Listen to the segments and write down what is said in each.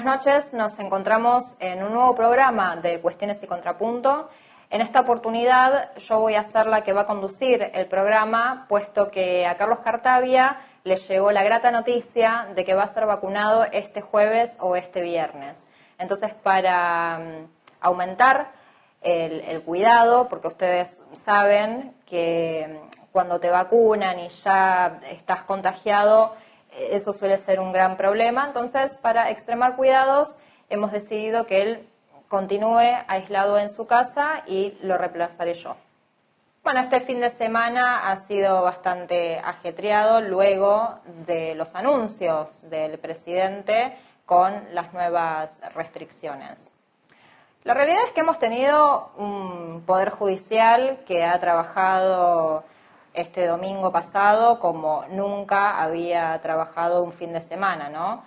noches, nos encontramos en un nuevo programa de Cuestiones y Contrapunto. En esta oportunidad yo voy a ser la que va a conducir el programa, puesto que a Carlos Cartavia le llegó la grata noticia de que va a ser vacunado este jueves o este viernes. Entonces, para aumentar el cuidado, porque ustedes saben que cuando te vacunan y ya estás contagiado, eso suele ser un gran problema. Entonces, para extremar cuidados, hemos decidido que él continúe aislado en su casa y lo reemplazaré yo. Bueno, este fin de semana ha sido bastante ajetreado luego de los anuncios del presidente con las nuevas restricciones. La realidad es que hemos tenido un Poder Judicial que ha trabajado este domingo pasado como nunca había trabajado un fin de semana, ¿no?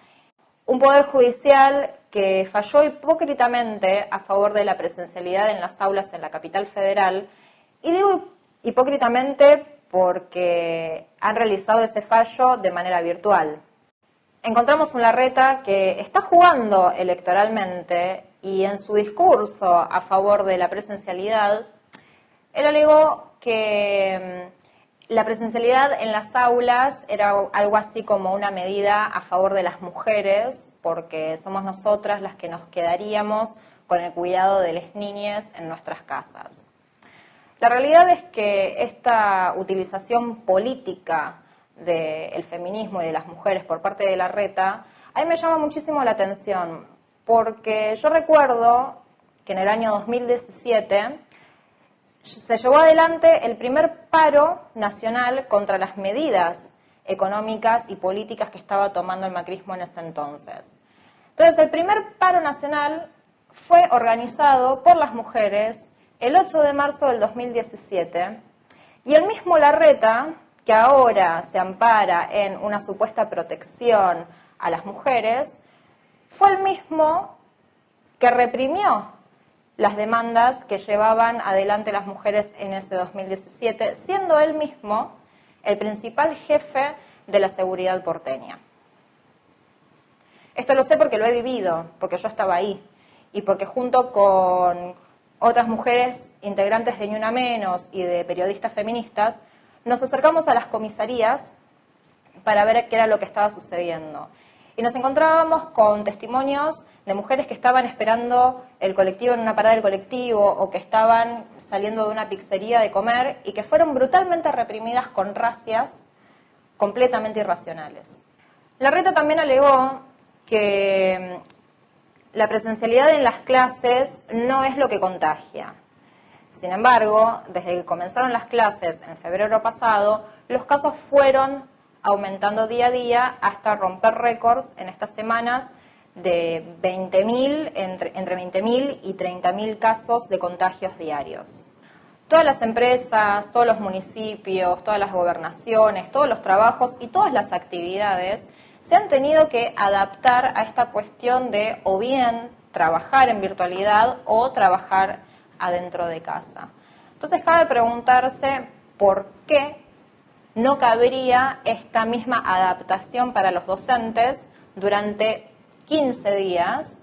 Un Poder Judicial que falló hipócritamente a favor de la presencialidad en las aulas en la capital federal, y digo hipócritamente porque han realizado ese fallo de manera virtual. Encontramos un Larreta que está jugando electoralmente y en su discurso a favor de la presencialidad, él alegó que la presencialidad en las aulas era algo así como una medida a favor de las mujeres, porque somos nosotras las que nos quedaríamos con el cuidado de las niñas en nuestras casas. La realidad es que esta utilización política del feminismo y de las mujeres por parte de Larreta, a mí me llama muchísimo la atención, porque yo recuerdo que en el año 2017 se llevó adelante el primer paro nacional contra las medidas económicas y políticas que estaba tomando el macrismo en ese entonces. Entonces, el primer paro nacional fue organizado por las mujeres el 8 de marzo del 2017, y el mismo Larreta, que ahora se ampara en una supuesta protección a las mujeres, fue el mismo que reprimió las demandas que llevaban adelante las mujeres en ese 2017, siendo él mismo el principal jefe de la seguridad porteña. Esto lo sé porque lo he vivido, porque yo estaba ahí, y porque junto con otras mujeres integrantes de Ni Una Menos y de periodistas feministas, nos acercamos a las comisarías para ver qué era lo que estaba sucediendo. Y nos encontrábamos con testimonios de mujeres que estaban esperando el colectivo en una parada del colectivo o que estaban saliendo de una pizzería de comer y que fueron brutalmente reprimidas con racias completamente irracionales. Larreta también alegó que la presencialidad en las clases no es lo que contagia. Sin embargo, desde que comenzaron las clases en febrero pasado, los casos fueron aumentando día a día hasta romper récords en estas semanas de 20.000, entre 20.000 y 30.000 casos de contagios diarios. Todas las empresas, todos los municipios, todas las gobernaciones, todos los trabajos y todas las actividades se han tenido que adaptar a esta cuestión de o bien trabajar en virtualidad o trabajar adentro de casa. Entonces cabe preguntarse por qué no cabría esta misma adaptación para los docentes durante 15 días,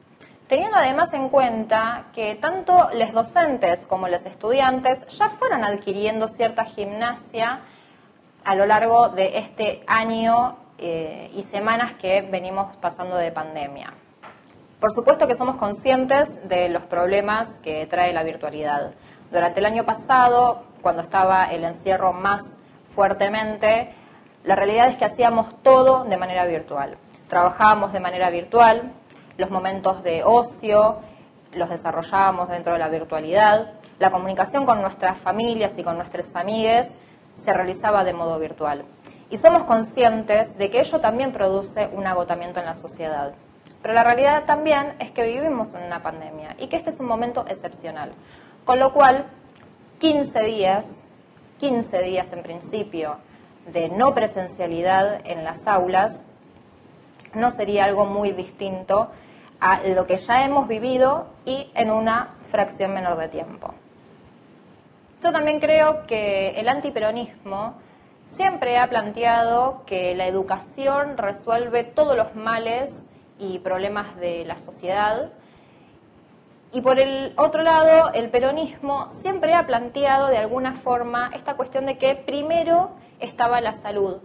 teniendo además en cuenta que tanto los docentes como los estudiantes ya fueron adquiriendo cierta gimnasia a lo largo de este año y semanas que venimos pasando de pandemia. Por supuesto que somos conscientes de los problemas que trae la virtualidad. Durante el año pasado, cuando estaba el encierro más fuertemente, la realidad es que hacíamos todo de manera virtual. Trabajábamos de manera virtual, los momentos de ocio los desarrollábamos dentro de la virtualidad, la comunicación con nuestras familias y con nuestros amigues se realizaba de modo virtual. Y somos conscientes de que ello también produce un agotamiento en la sociedad. Pero la realidad también es que vivimos en una pandemia y que este es un momento excepcional. Con lo cual, 15 días en principio de no presencialidad en las aulas no sería algo muy distinto a lo que ya hemos vivido y en una fracción menor de tiempo. Yo también creo que el antiperonismo siempre ha planteado que la educación resuelve todos los males y problemas de la sociedad. Y por el otro lado, el peronismo siempre ha planteado de alguna forma esta cuestión de que primero estaba la salud,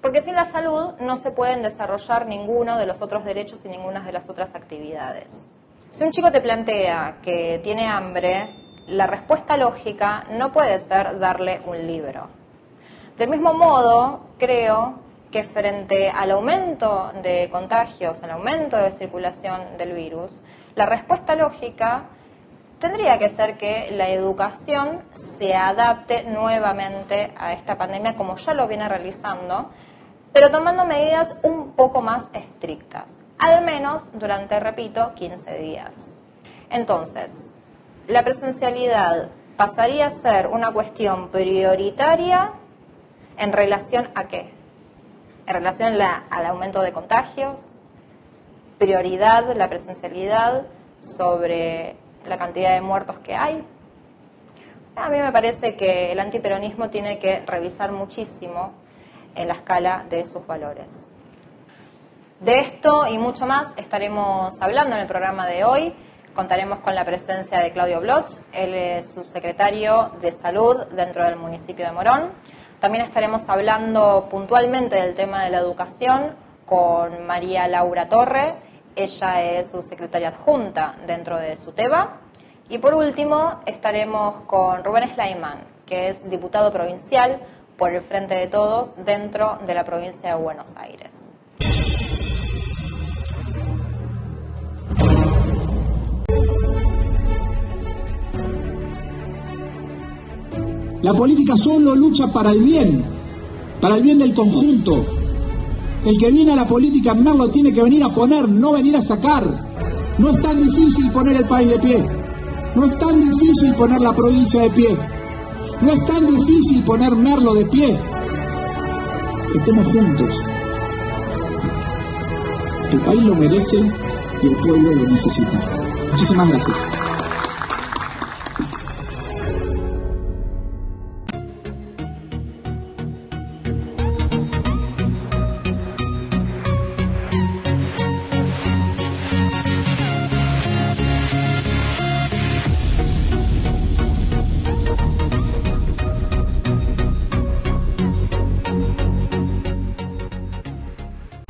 porque sin la salud no se pueden desarrollar ninguno de los otros derechos y ninguna de las otras actividades. Si un chico te plantea que tiene hambre, la respuesta lógica no puede ser darle un libro. Del mismo modo, creo que frente al aumento de contagios, al aumento de circulación del virus, la respuesta lógica tendría que ser que la educación se adapte nuevamente a esta pandemia como ya lo viene realizando, pero tomando medidas un poco más estrictas, al menos durante, repito, 15 días. Entonces, la presencialidad pasaría a ser una cuestión prioritaria en relación a qué? En relación al aumento de contagios, prioridad la presencialidad sobre la cantidad de muertos que hay. A mí me parece que el antiperonismo tiene que revisar muchísimo en la escala de sus valores. De esto y mucho más estaremos hablando en el programa de hoy. Contaremos con la presencia de Claudio Bloch, él es subsecretario de Salud dentro del municipio de Morón. También estaremos hablando puntualmente del tema de la educación con María Laura Torre, ella es subsecretaria adjunta dentro de SUTEBA. Y por último estaremos con Rubén Slayman, que es diputado provincial por el Frente de Todos dentro de la provincia de Buenos Aires. La política solo lucha para el bien del conjunto. El que viene a la política en Merlo tiene que venir a poner, no venir a sacar. No es tan difícil poner el país de pie. No es tan difícil poner la provincia de pie. No es tan difícil poner Merlo de pie. Estemos juntos. El país lo merece y el pueblo lo necesita. Muchísimas gracias.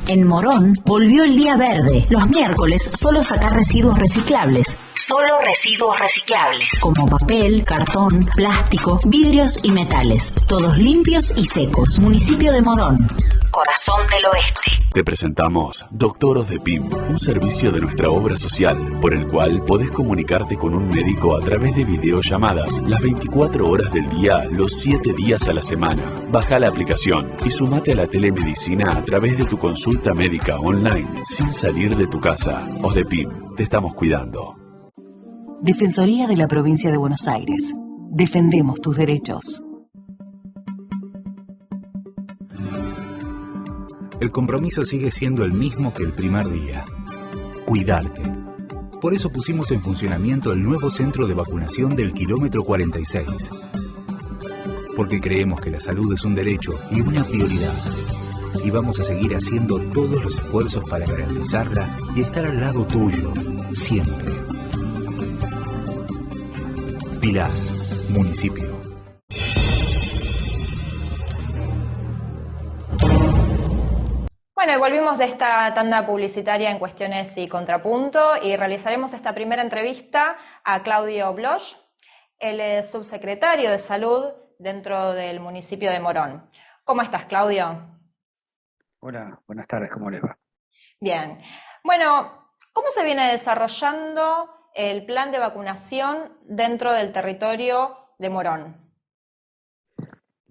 En Morón volvió el día verde. Los miércoles solo sacar residuos reciclables. Solo residuos reciclables. Como papel, cartón, plástico, vidrios y metales. Todos limpios y secos. Municipio de Morón. Corazón del Oeste. Te presentamos Doctoros de PIM, un servicio de nuestra obra social, por el cual podés comunicarte con un médico a través de videollamadas las 24 horas del día, los 7 días a la semana. Baja la aplicación y sumate a la telemedicina a través de tu consulta médica online, sin salir de tu casa. OSDEPIM, te estamos cuidando. Defensoría de la Provincia de Buenos Aires. Defendemos tus derechos. El compromiso sigue siendo el mismo que el primer día. Cuidarte. Por eso pusimos en funcionamiento el nuevo centro de vacunación del kilómetro 46. Porque creemos que la salud es un derecho y una prioridad. Y vamos a seguir haciendo todos los esfuerzos para garantizarla y estar al lado tuyo, siempre. Pilar, municipio. Bueno, y volvimos de esta tanda publicitaria en Cuestiones y Contrapunto y realizaremos esta primera entrevista a Claudio Bloch. Él es subsecretario de Salud dentro del municipio de Morón. ¿Cómo estás, Claudio? Hola, buenas tardes, ¿cómo les va? Bien. Bueno, ¿cómo se viene desarrollando el plan de vacunación dentro del territorio de Morón?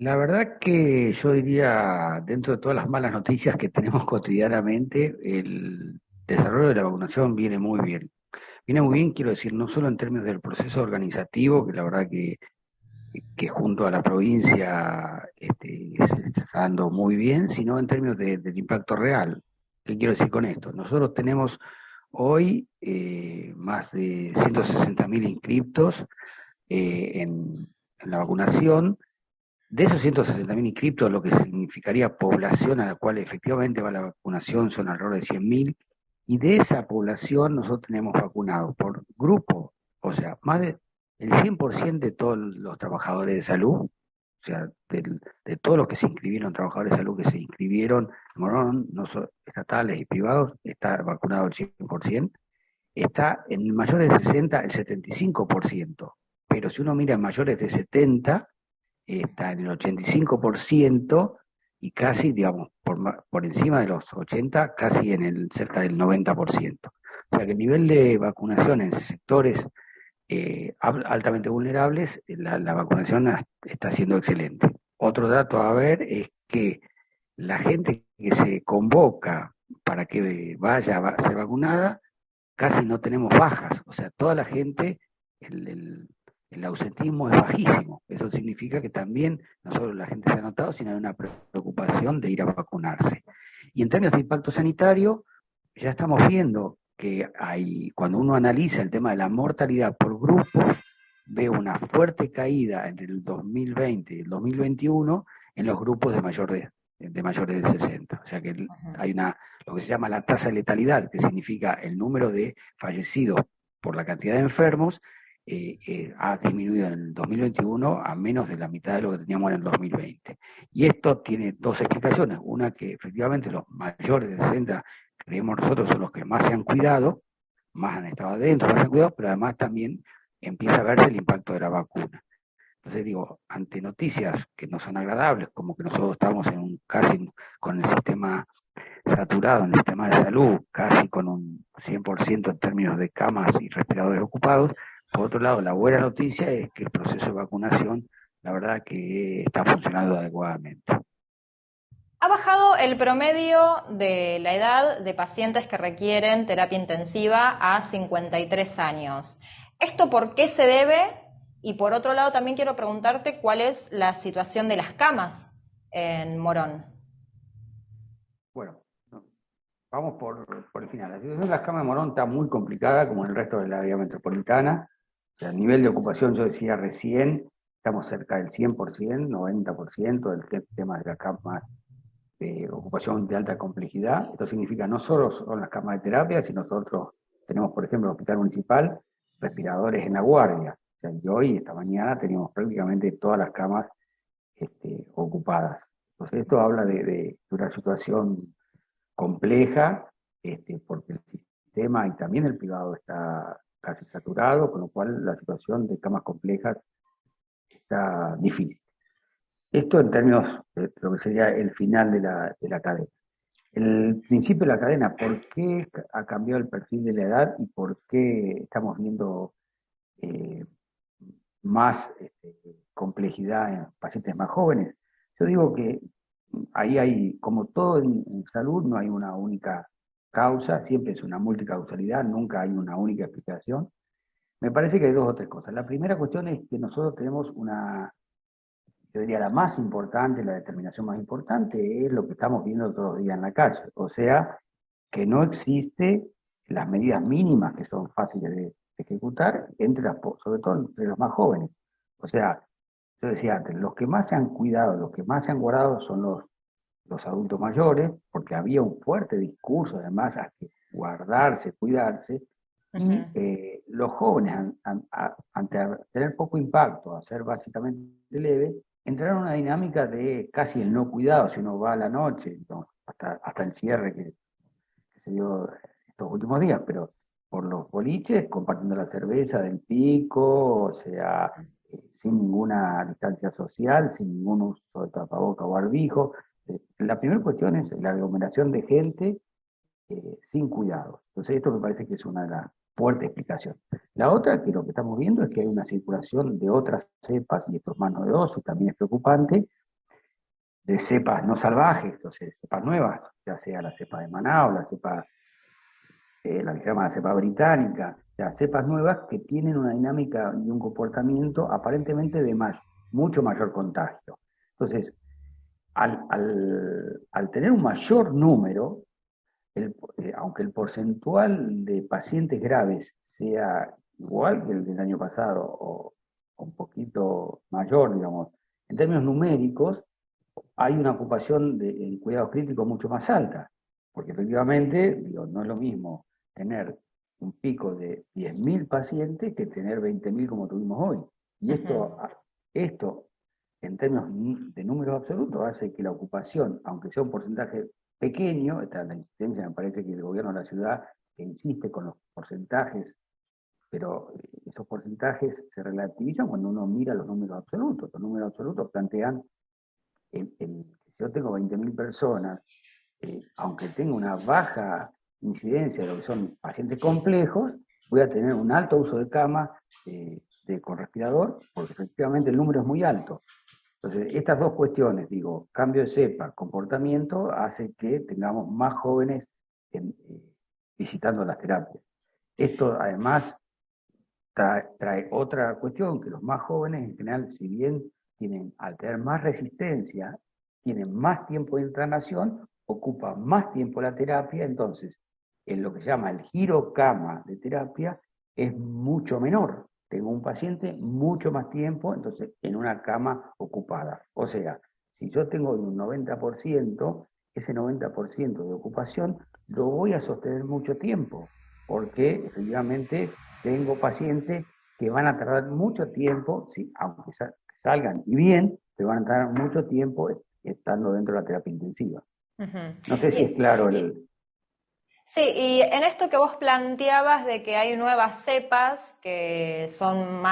La verdad que yo diría, dentro de todas las malas noticias que tenemos cotidianamente, el desarrollo de la vacunación viene muy bien. Viene muy bien, quiero decir, no solo en términos del proceso organizativo, que la verdad que junto a la provincia se está dando muy bien, sino en términos del impacto real. ¿Qué quiero decir con esto? Nosotros tenemos hoy más de 160.000 inscriptos en la vacunación. De esos 160.000 inscriptos, lo que significaría población a la cual efectivamente va la vacunación son alrededor de 100.000, Y de esa población nosotros tenemos vacunados por grupo, o sea, más del 100% de todos los trabajadores de salud, o sea, de todos los que se inscribieron, trabajadores de salud que se inscribieron, no estatales y privados, está vacunado el 100%, está en mayores de 60 el 75%, pero si uno mira en mayores de 70, está en el 85% y casi, digamos, por encima de los 80, casi cerca del 90%. O sea que el nivel de vacunación en sectores altamente vulnerables, la vacunación está siendo excelente. Otro dato a ver es que la gente que se convoca para que vaya a ser vacunada, casi no tenemos bajas, o sea, toda la gente, el ausentismo es bajísimo. Eso significa que también no solo la gente se ha notado, sino hay una preocupación de ir a vacunarse. Y en términos de impacto sanitario, ya estamos viendo que cuando uno analiza el tema de la mortalidad por grupos, ve una fuerte caída entre el 2020 y el 2021 en los grupos de mayores de 60. O sea que hay lo que se llama la tasa de letalidad, que significa el número de fallecidos por la cantidad de enfermos, ha disminuido en el 2021 a menos de la mitad de lo que teníamos en el 2020. Y esto tiene dos explicaciones. Una, que efectivamente los mayores de 60, creemos nosotros, son los que más se han cuidado, más han estado adentro, más se han cuidado, pero además también empieza a verse el impacto de la vacuna. Entonces digo, ante noticias que no son agradables, como que nosotros estamos casi con el sistema saturado, en el sistema de salud, casi con un 100% en términos de camas y respiradores ocupados, por otro lado, la buena noticia es que el proceso de vacunación, la verdad que está funcionando adecuadamente. Ha bajado el promedio de la edad de pacientes que requieren terapia intensiva a 53 años. ¿Esto por qué se debe? Y por otro lado, también quiero preguntarte cuál es la situación de las camas en Morón. Bueno, vamos por el final. La situación de las camas de Morón está muy complicada, como en el resto de la área metropolitana. O sea, el nivel de ocupación, yo decía recién, estamos cerca del 100%, 90% del tema de las camas de ocupación de alta complejidad. Esto significa no solo son las camas de terapia, sino nosotros tenemos, por ejemplo, en el Hospital Municipal, respiradores en la guardia. O sea, y hoy, esta mañana, teníamos prácticamente todas las camas ocupadas. Entonces, esto habla de una situación compleja, porque el sistema y también el privado está casi saturado, con lo cual la situación de camas complejas está difícil. Esto en términos de lo que sería el final de la cadena. El principio de la cadena, ¿por qué ha cambiado el perfil de la edad y por qué estamos viendo más complejidad en pacientes más jóvenes? Yo digo que ahí hay, como todo en salud, no hay una única causa, siempre es una multicausalidad, nunca hay una única explicación. Me parece que hay dos o tres cosas. La primera cuestión es que nosotros tenemos yo diría la más importante, la determinación más importante, es lo que estamos viendo todos los días en la calle. O sea, que no existe las medidas mínimas que son fáciles de ejecutar, sobre todo entre los más jóvenes. O sea, yo decía antes, los que más se han cuidado, los que más se han guardado son los adultos mayores, porque había un fuerte discurso además a que guardarse, cuidarse, y los jóvenes, ante tener poco impacto, a ser básicamente leve, entraron en una dinámica de casi el no cuidado. Si uno va a la noche, ¿no? hasta el cierre que se dio estos últimos días, pero por los boliches, compartiendo la cerveza del pico, o sea, sin ninguna distancia social, sin ningún uso de tapaboca o barbijo. La primera cuestión es la aglomeración de gente sin cuidado. Entonces esto me parece que es una de las fuertes explicaciones. La otra, que lo que estamos viendo es que hay una circulación de otras cepas, y esto es más novedoso y también es preocupante, de cepas no salvajes, entonces cepas nuevas, ya sea la cepa de Manaus, la que se llama la cepa británica, o sea, cepas nuevas que tienen una dinámica y un comportamiento aparentemente de mucho mayor contagio. Entonces, al tener un mayor número, aunque el porcentual de pacientes graves sea igual que el del año pasado o un poquito mayor, digamos, en términos numéricos, hay una ocupación en cuidados críticos mucho más alta. porque efectivamente, digo, no es lo mismo tener un pico de 10.000 pacientes que tener 20.000 como tuvimos hoy. Y esto en términos de números absolutos, hace que la ocupación, aunque sea un porcentaje pequeño, esta es la insistencia, me parece que el gobierno de la ciudad que insiste con los porcentajes, pero esos porcentajes se relativizan cuando uno mira los números absolutos. Los números absolutos plantean, si yo tengo 20.000 personas, aunque tenga una baja incidencia de lo que son pacientes complejos, voy a tener un alto uso de cama con respirador, porque efectivamente el número es muy alto. Entonces, estas dos cuestiones, digo, cambio de cepa, comportamiento, hace que tengamos más jóvenes visitando las terapias. Esto además trae otra cuestión, que los más jóvenes en general, si bien tienen, al tener más resistencia, tienen más tiempo de internación, ocupan más tiempo la terapia, entonces en lo que se llama el giro cama de terapia es mucho menor. Tengo un paciente mucho más tiempo, entonces en una cama ocupada. O sea, si yo tengo un 90%, ese 90% de ocupación lo voy a sostener mucho tiempo, porque efectivamente tengo pacientes que van a tardar mucho tiempo, sí, aunque salgan y bien, pero van a tardar mucho tiempo estando dentro de la terapia intensiva. No sé si es claro el... Sí, y en esto que vos planteabas de que hay nuevas cepas que son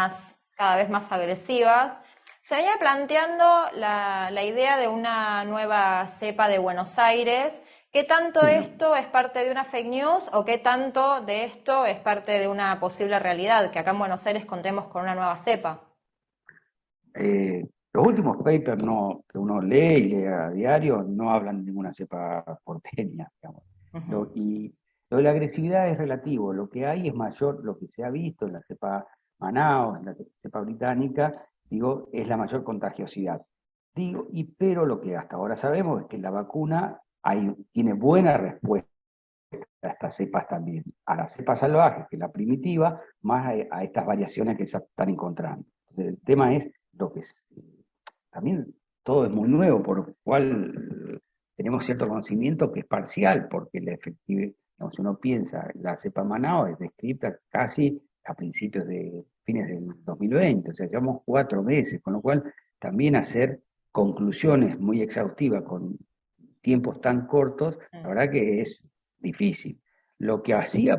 cada vez más agresivas, se venía planteando la idea de una nueva cepa de Buenos Aires. ¿Qué tanto esto es parte de una fake news o qué tanto de esto es parte de una posible realidad, que acá en Buenos Aires contemos con una nueva cepa? Los últimos papers que uno lee y lee a diario no hablan de ninguna cepa porteña, digamos. Y lo de la agresividad es relativo, lo que hay es mayor, lo que se ha visto en la cepa Manaus, en la cepa británica, digo, es la mayor contagiosidad. Pero lo que hasta ahora sabemos es que la vacuna tiene buena respuesta a estas cepas también, a la cepa salvaje, que es la primitiva, más a estas variaciones que se están encontrando. Entonces, el tema es lo que también todo es muy nuevo, por lo cual tenemos cierto conocimiento que es parcial, porque la efectividad, si uno piensa, la cepa Manaus es descrita casi a principios de fines del 2020, o sea, llevamos 4 meses, con lo cual también hacer conclusiones muy exhaustivas con tiempos tan cortos, la verdad que es difícil. Lo que así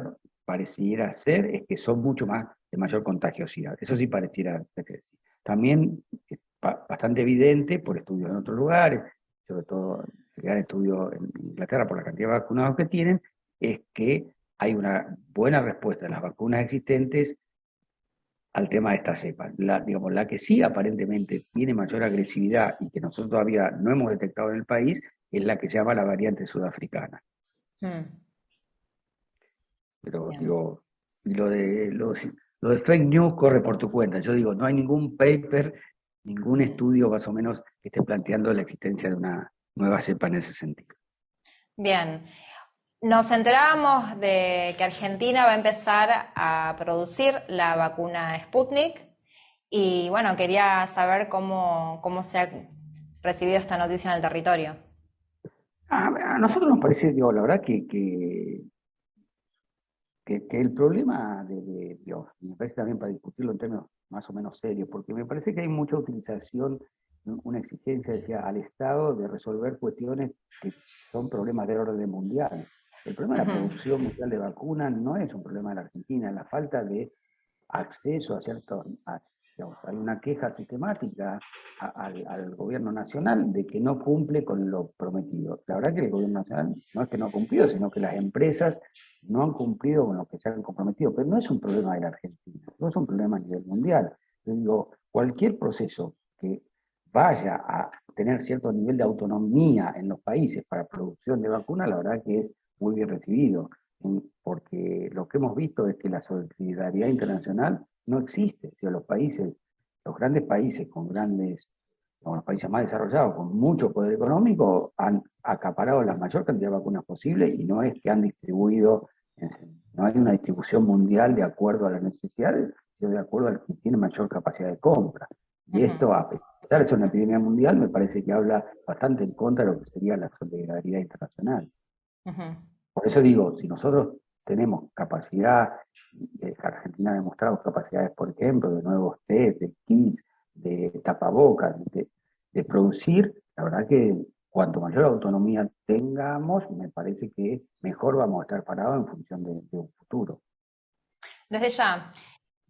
pareciera ser es que son mucho más de mayor contagiosidad, eso sí pareciera ser. También es bastante evidente por estudios en otros lugares, sobre todo el estudio en Inglaterra por la cantidad de vacunados que tienen, es que hay una buena respuesta de las vacunas existentes al tema de esta cepa. Digamos, la que sí aparentemente tiene mayor agresividad y que nosotros todavía no hemos detectado en el país es la que se llama la variante sudafricana. Pero Bien. digo, y lo de fake news corre por tu cuenta. Yo digo, no hay ningún paper, ningún estudio más o menos que esté planteando la existencia de una nueva cepa en ese sentido. Bien. Nos enterábamos de que Argentina va a empezar a producir la vacuna Sputnik y bueno, quería saber cómo se ha recibido esta noticia en el territorio. A nosotros nos parece, digo, la verdad que el problema Dios, me parece también para discutirlo en términos más o menos serios, porque me parece que hay mucha utilización, una exigencia, decía, al Estado de resolver cuestiones que son problemas del orden mundial. El problema de la producción mundial de vacunas no es un problema de la Argentina, la falta de acceso a ciertos... Digamos, hay una queja sistemática al gobierno nacional de que no cumple con lo prometido. La verdad que el gobierno nacional no es que no ha cumplido, sino que las empresas no han cumplido con lo que se han comprometido. Pero no es un problema de la Argentina, no es un problema a nivel mundial. Yo digo, cualquier proceso que vaya a tener cierto nivel de autonomía en los países para producción de vacunas, la verdad que es muy bien recibido, porque lo que hemos visto es que la solidaridad internacional no existe. O sea, los grandes países los países más desarrollados, con mucho poder económico, han acaparado la mayor cantidad de vacunas posible y no es que han distribuido, no hay una distribución mundial de acuerdo a las necesidades, sino de acuerdo al que tiene mayor capacidad de compra. Y esto, a pesar de ser una epidemia mundial, me parece que habla bastante en contra de lo que sería la solidaridad internacional. Por eso digo, si nosotros tenemos capacidad, Argentina ha demostrado capacidades, por ejemplo, de nuevos test, de kits, de tapabocas, de producir, la verdad que cuanto mayor autonomía tengamos, me parece que mejor vamos a estar parados en función de un futuro. Desde ya.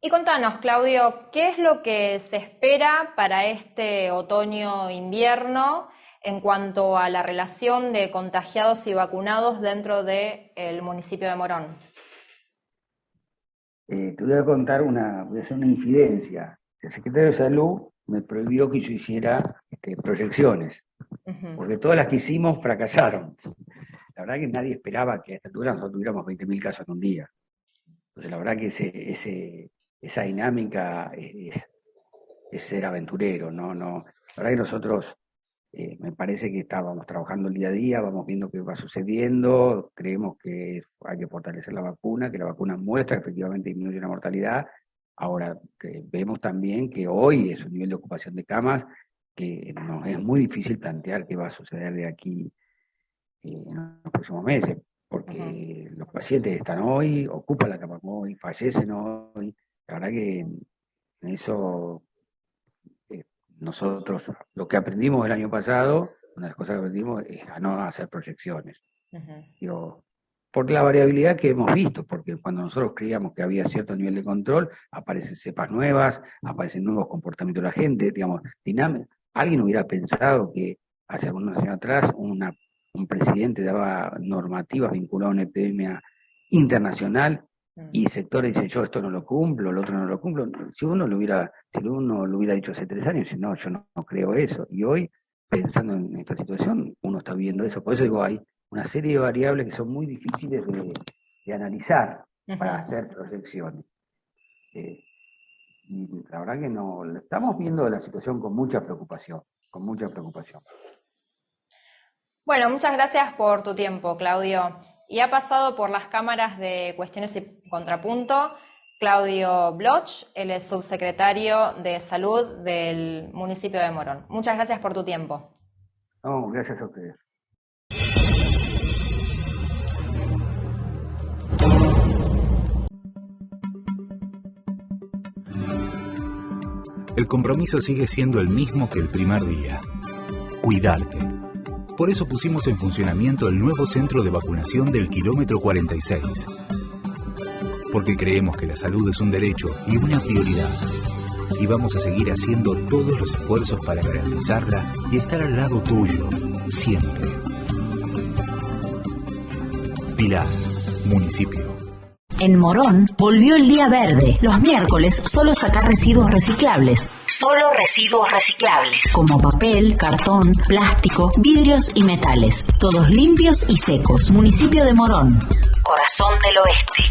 Y contanos, Claudio, ¿qué es lo que se espera para este otoño-invierno en cuanto a la relación de contagiados y vacunados dentro del municipio de Morón? Te voy a contar voy a hacer una infidencia. El secretario de Salud me prohibió que yo hiciera proyecciones, porque todas las que hicimos fracasaron. La verdad que nadie esperaba que a esta altura nosotros tuviéramos 20.000 casos en un día. Entonces la verdad que esa dinámica es ser aventurero, ¿no? La verdad que nosotros me parece que estábamos trabajando el día a día, vamos viendo qué va sucediendo, creemos que hay que fortalecer la vacuna, que la vacuna muestra que efectivamente disminuye la mortalidad. Ahora, vemos también que hoy es un nivel de ocupación de camas que nos es muy difícil plantear qué va a suceder de aquí en los próximos meses, porque los pacientes están hoy, ocupan la cama hoy, fallecen hoy. La verdad que en eso nosotros, lo que aprendimos el año pasado, una de las cosas que aprendimos es a no hacer proyecciones. Digo, por la variabilidad que hemos visto, porque cuando nosotros creíamos que había cierto nivel de control, aparecen cepas nuevas, aparecen nuevos comportamientos de la gente, digamos, dinámica. Alguien hubiera pensado que hace algunos años atrás un presidente daba normativas vinculadas a una epidemia internacional y sectores dicen, yo esto no lo cumplo, el otro no lo cumplo. Si uno lo hubiera dicho hace 3 años, dice, no, yo no creo eso. Y hoy, pensando en esta situación, uno está viendo eso. Por eso digo, hay una serie de variables que son muy difíciles de analizar para hacer proyecciones. Y la verdad que no, estamos viendo la situación con mucha preocupación, con mucha preocupación. Bueno, muchas gracias por tu tiempo, Claudio. Y ha pasado por las cámaras de Cuestiones y Contrapunto Claudio Bloch, él es subsecretario de Salud del municipio de Morón. Muchas gracias por tu tiempo. No, gracias a ustedes. El compromiso sigue siendo el mismo que el primer día. Cuidarte. Por eso pusimos en funcionamiento el nuevo centro de vacunación del kilómetro 46. Porque creemos que la salud es un derecho y una prioridad. Y vamos a seguir haciendo todos los esfuerzos para garantizarla y estar al lado tuyo, siempre. Pilar, municipio. En Morón volvió el día verde. Los miércoles solo sacar residuos reciclables. Solo residuos reciclables. Como papel, cartón, plástico, vidrios y metales. Todos limpios y secos. Municipio de Morón. Corazón del Oeste.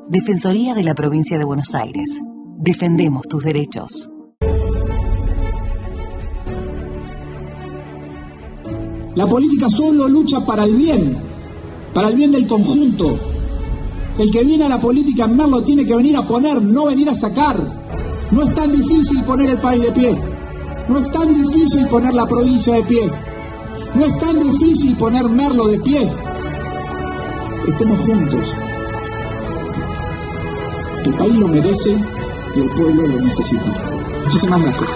Defensoría de la Provincia de Buenos Aires. Defendemos tus derechos. La política solo lucha para el bien del conjunto. El que viene a la política en Merlo tiene que venir a poner, no venir a sacar. No es tan difícil poner el país de pie. No es tan difícil poner la provincia de pie. No es tan difícil poner Merlo de pie. Estemos juntos. El país lo merece y el pueblo lo necesita. Muchísimas gracias.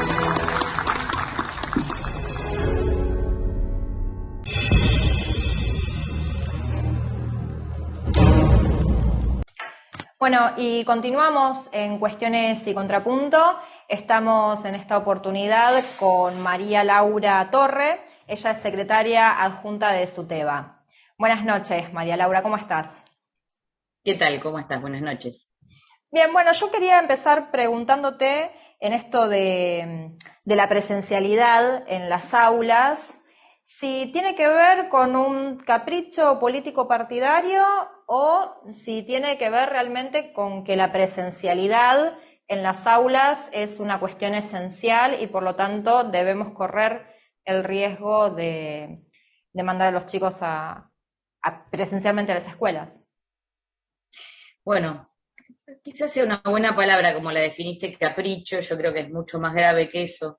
Bueno, y continuamos en Cuestiones y Contrapunto. Estamos en esta oportunidad con María Laura Torre. Ella es secretaria adjunta de SUTEBA. Buenas noches, María Laura, ¿cómo estás? ¿Qué tal? ¿Cómo estás? Buenas noches. Bien, bueno, yo quería empezar preguntándote en esto de la presencialidad en las aulas, si tiene que ver con un capricho político partidario o si tiene que ver realmente con que la presencialidad en las aulas es una cuestión esencial y por lo tanto debemos correr el riesgo de mandar a los chicos a presencialmente a las escuelas. Bueno, quizás sea una buena palabra como la definiste, capricho. Yo creo que es mucho más grave que eso,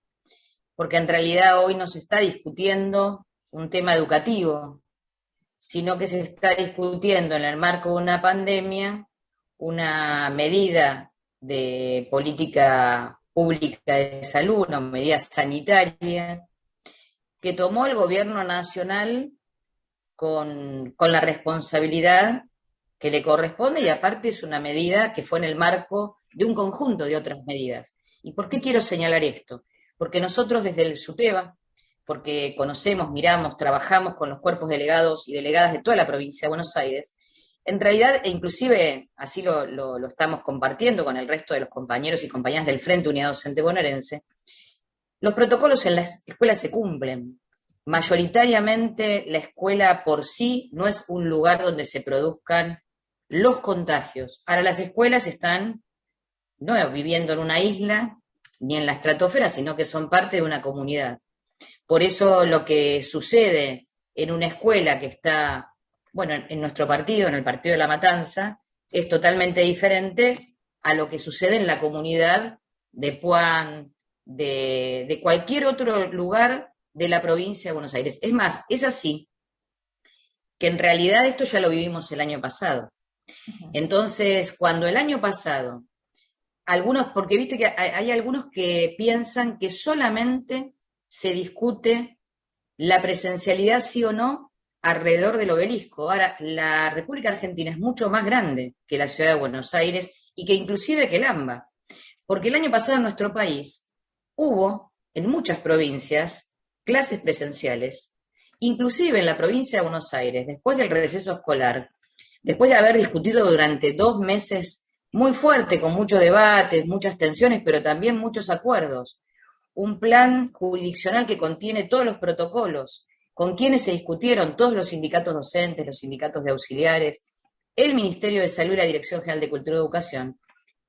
porque en realidad hoy no se está discutiendo un tema educativo, sino que se está discutiendo en el marco de una pandemia una medida de política pública de salud, una medida sanitaria, que tomó el gobierno nacional con la responsabilidad que le corresponde, y aparte es una medida que fue en el marco de un conjunto de otras medidas. ¿Y por qué quiero señalar esto? Porque nosotros desde el SUTEBA, porque conocemos, miramos, trabajamos con los cuerpos delegados y delegadas de toda la provincia de Buenos Aires, en realidad, e inclusive así lo estamos compartiendo con el resto de los compañeros y compañeras del Frente Unidad Docente Bonaerense, los protocolos en las escuelas se cumplen. Mayoritariamente la escuela por sí no es un lugar donde se produzcan los contagios. Ahora las escuelas están no viviendo en una isla ni en la estratosfera, sino que son parte de una comunidad. Por eso lo que sucede en una escuela que está, bueno, en nuestro partido, en el Partido de la Matanza, es totalmente diferente a lo que sucede en la comunidad de Puan, de cualquier otro lugar de la provincia de Buenos Aires. Es más, es así que en realidad esto ya lo vivimos el año pasado. Entonces, cuando el año pasado, algunos, porque viste que hay algunos que piensan que solamente se discute la presencialidad sí o no alrededor del obelisco. Ahora, la República Argentina es mucho más grande que la ciudad de Buenos Aires y que inclusive que el AMBA, porque el año pasado en nuestro país hubo en muchas provincias clases presenciales, inclusive en la provincia de Buenos Aires, después del receso escolar, después de haber discutido durante 2 meses muy fuerte, con muchos debates, muchas tensiones, pero también muchos acuerdos, un plan jurisdiccional que contiene todos los protocolos, con quienes se discutieron todos los sindicatos docentes, los sindicatos de auxiliares, el Ministerio de Salud y la Dirección General de Cultura y Educación.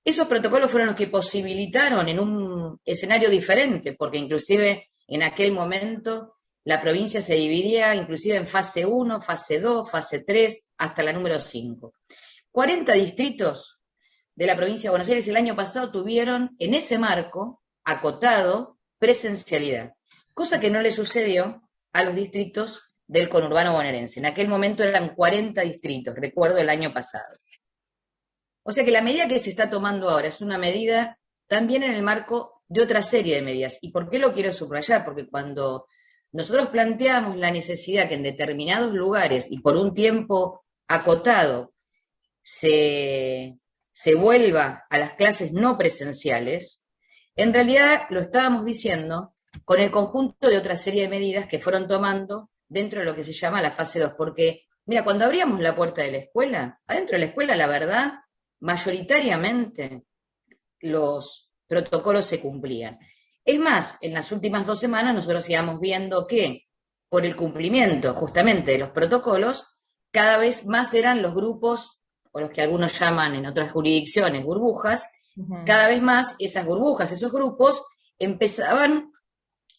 Esos protocolos fueron los que posibilitaron en un escenario diferente, porque inclusive en aquel momento la provincia se dividía inclusive en fase 1, fase 2, fase 3, hasta la número 5. 40 distritos de la provincia de Buenos Aires el año pasado tuvieron en ese marco acotado presencialidad, cosa que no le sucedió a los distritos del conurbano bonaerense. En aquel momento eran 40 distritos, recuerdo el año pasado. O sea que la medida que se está tomando ahora es una medida también en el marco de otra serie de medidas. ¿Y por qué lo quiero subrayar? Porque cuando nosotros planteamos la necesidad que en determinados lugares y por un tiempo acotado se vuelva a las clases no presenciales, en realidad lo estábamos diciendo con el conjunto de otra serie de medidas que fueron tomando dentro de lo que se llama la fase 2. Porque, mira, cuando abríamos la puerta de la escuela, adentro de la escuela, la verdad, mayoritariamente los protocolos se cumplían. Es más, en las últimas 2 semanas nosotros íbamos viendo que por el cumplimiento justamente de los protocolos, cada vez más eran los grupos, o los que algunos llaman en otras jurisdicciones burbujas, cada vez más esas burbujas, esos grupos empezaban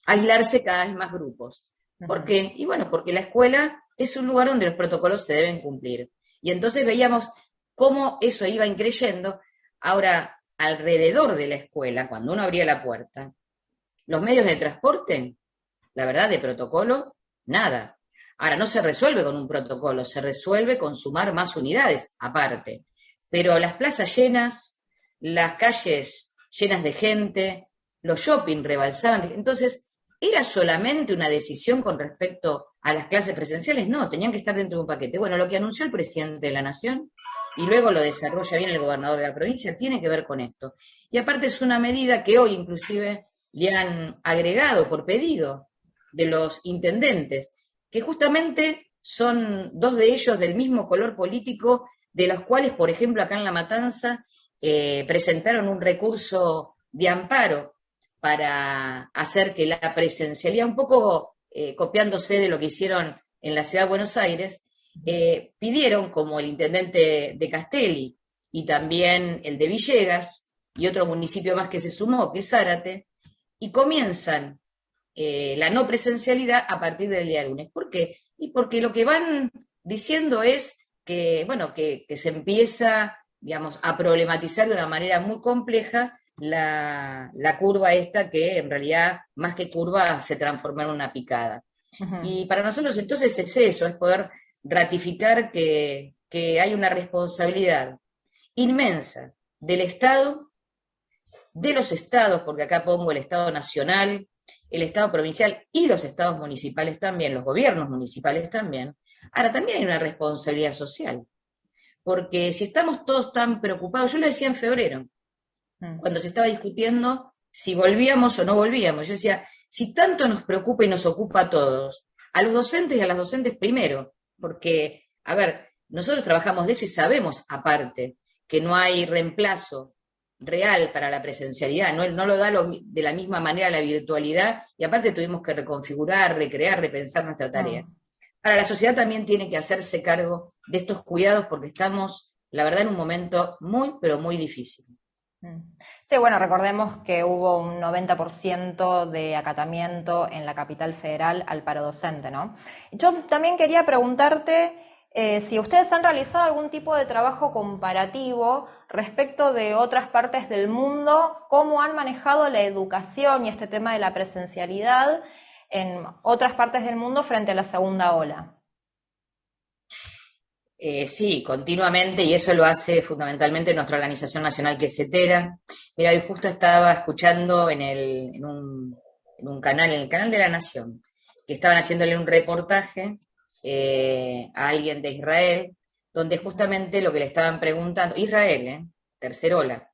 a aislarse cada vez más grupos. ¿Por qué? Y bueno, porque la escuela es un lugar donde los protocolos se deben cumplir. Y entonces veíamos cómo eso iba increyendo. Ahora, alrededor de la escuela, cuando uno abría la puerta, los medios de transporte, la verdad, de protocolo, nada. Ahora, no se resuelve con un protocolo, se resuelve con sumar más unidades, aparte. Pero las plazas llenas, las calles llenas de gente, los shopping rebalsaban. Entonces, ¿era solamente una decisión con respecto a las clases presenciales? No, tenían que estar dentro de un paquete. Bueno, lo que anunció el presidente de la Nación, y luego lo desarrolla bien el gobernador de la provincia, tiene que ver con esto. Y aparte es una medida que hoy inclusive le han agregado por pedido de los intendentes, que justamente son 2 de ellos del mismo color político, de los cuales, por ejemplo, acá en La Matanza, presentaron un recurso de amparo para hacer que la presencialidad, un poco copiándose de lo que hicieron en la ciudad de Buenos Aires, pidieron, como el intendente de Castelli y también el de Villegas y otro municipio más que se sumó, que es Zárate, y comienzan la no presencialidad a partir del día lunes. ¿Por qué? Y porque lo que van diciendo es que, bueno, que se empieza, digamos, a problematizar de una manera muy compleja la curva esta, que en realidad, más que curva, se transformó en una picada. Y para nosotros entonces es eso, es poder ratificar que hay una responsabilidad inmensa del Estado, de los estados, porque acá pongo el Estado nacional, el Estado provincial y los estados municipales también, los gobiernos municipales también. Ahora, también hay una responsabilidad social, porque si estamos todos tan preocupados, yo lo decía en febrero, cuando se estaba discutiendo si volvíamos o no volvíamos, yo decía, si tanto nos preocupa y nos ocupa a todos, a los docentes y a las docentes primero, porque, a ver, nosotros trabajamos de eso y sabemos, aparte, que no hay reemplazo real para la presencialidad, no lo da de la misma manera la virtualidad, y aparte tuvimos que reconfigurar, recrear, repensar nuestra tarea. Ahora, la sociedad también tiene que hacerse cargo de estos cuidados porque estamos, la verdad, en un momento muy, pero muy difícil. Sí, bueno, recordemos que hubo un 90% de acatamiento en la capital federal al paro docente, ¿no? Yo también quería preguntarte si ustedes han realizado algún tipo de trabajo comparativo respecto de otras partes del mundo, cómo han manejado la educación y este tema de la presencialidad en otras partes del mundo frente a la segunda ola. Sí, continuamente, y eso lo hace fundamentalmente nuestra organización nacional, que es CETERA. Mira, hoy justo estaba escuchando en un canal, en el canal de La Nación, que estaban haciéndole un reportaje a alguien de Israel, donde justamente lo que le estaban preguntando, Israel, tercer ola,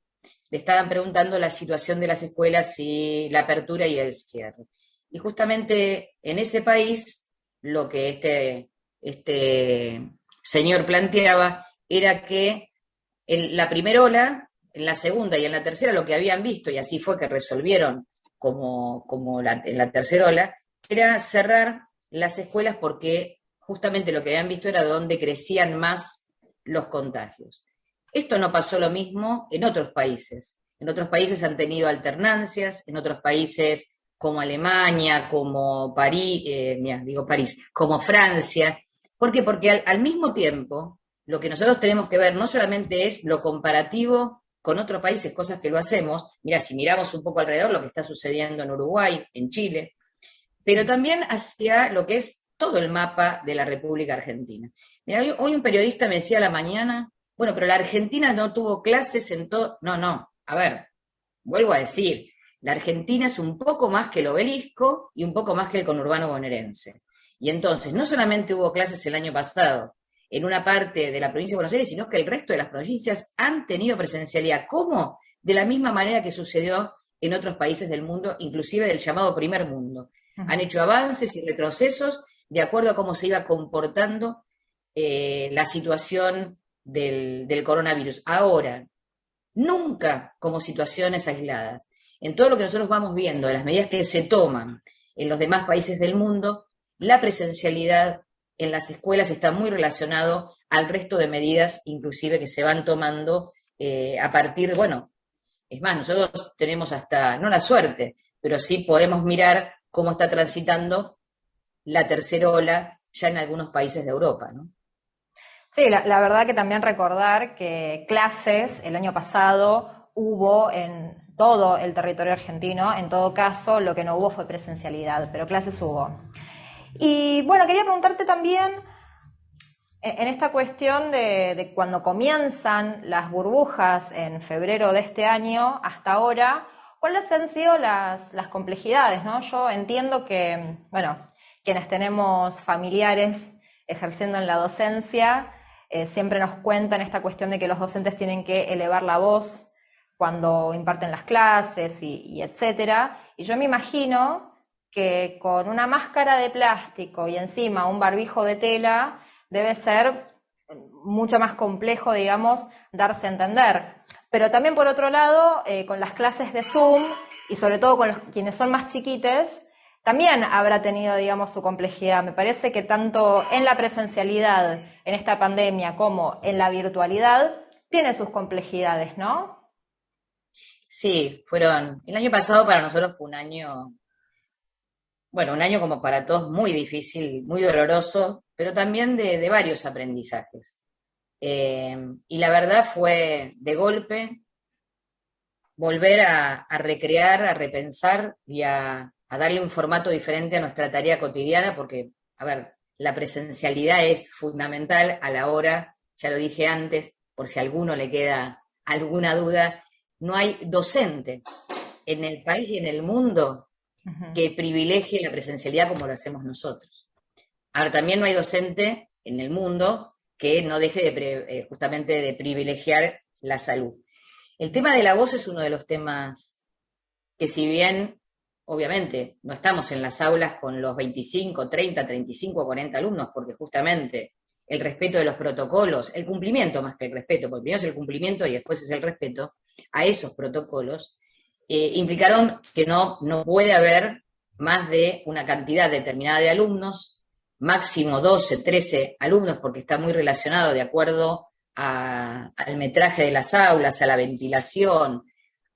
le estaban preguntando la situación de las escuelas y la apertura y el cierre. Y justamente en ese país, lo que este señor planteaba era que en la primera ola, en la segunda y en la tercera lo que habían visto, y así fue que resolvieron en la tercera ola, era cerrar las escuelas porque justamente lo que habían visto era donde crecían más los contagios. Esto no pasó lo mismo en otros países. En otros países han tenido alternancias, en otros países como Alemania, como París, como Francia. ¿Por qué? Porque al mismo tiempo, lo que nosotros tenemos que ver no solamente es lo comparativo con otros países, cosas que lo hacemos, mira, si miramos un poco alrededor lo que está sucediendo en Uruguay, en Chile, pero también hacia lo que es todo el mapa de la República Argentina. Mira, hoy un periodista me decía a la mañana, bueno, pero la Argentina no tuvo clases en todo. No, a ver, vuelvo a decir, la Argentina es un poco más que el Obelisco y un poco más que el conurbano bonaerense. Y entonces, no solamente hubo clases el año pasado en una parte de la provincia de Buenos Aires, sino que el resto de las provincias han tenido presencialidad. ¿Cómo? De la misma manera que sucedió en otros países del mundo, inclusive del llamado primer mundo. Han hecho avances y retrocesos de acuerdo a cómo se iba comportando la situación del coronavirus. Ahora, nunca como situaciones aisladas. En todo lo que nosotros vamos viendo, de las medidas que se toman en los demás países del mundo, la presencialidad en las escuelas está muy relacionado al resto de medidas, inclusive que se van tomando a partir de, bueno, es más, nosotros tenemos hasta, no la suerte, pero sí podemos mirar cómo está transitando la tercera ola ya en algunos países de Europa, ¿no? Sí, la verdad que también recordar que clases el año pasado hubo en todo el territorio argentino, en todo caso lo que no hubo fue presencialidad, pero clases hubo. Y bueno, quería preguntarte también, en esta cuestión de cuando comienzan las burbujas en febrero de este año hasta ahora, ¿cuáles han sido las complejidades, ¿no? Yo entiendo que, bueno, quienes tenemos familiares ejerciendo en la docencia, siempre nos cuentan esta cuestión de que los docentes tienen que elevar la voz cuando imparten las clases y etcétera. Y yo me imagino que con una máscara de plástico y encima un barbijo de tela debe ser mucho más complejo, digamos, darse a entender. Pero también, por otro lado, con las clases de Zoom y sobre todo con quienes son más chiquites, también habrá tenido, digamos, su complejidad. Me parece que tanto en la presencialidad, en esta pandemia, como en la virtualidad, tiene sus complejidades, ¿no? Sí, el año pasado para nosotros fue un año como para todos muy difícil, muy doloroso, pero también de varios aprendizajes. Y la verdad fue de golpe volver a recrear, a repensar y a darle un formato diferente a nuestra tarea cotidiana, porque, a ver, la presencialidad es fundamental a la hora, ya lo dije antes, por si a alguno le queda alguna duda, no hay docente en el país y en el mundo que privilegie la presencialidad como lo hacemos nosotros. Ahora, también no hay docente en el mundo que no deje justamente de privilegiar la salud. El tema de la voz es uno de los temas que, si bien obviamente no estamos en las aulas con los 25, 30, 35, 40 alumnos, porque justamente el respeto de los protocolos, el cumplimiento más que el respeto, porque primero es el cumplimiento y después es el respeto a esos protocolos, implicaron que no puede haber más de una cantidad determinada de alumnos, máximo 12, 13 alumnos, porque está muy relacionado de acuerdo al metraje de las aulas, a la ventilación,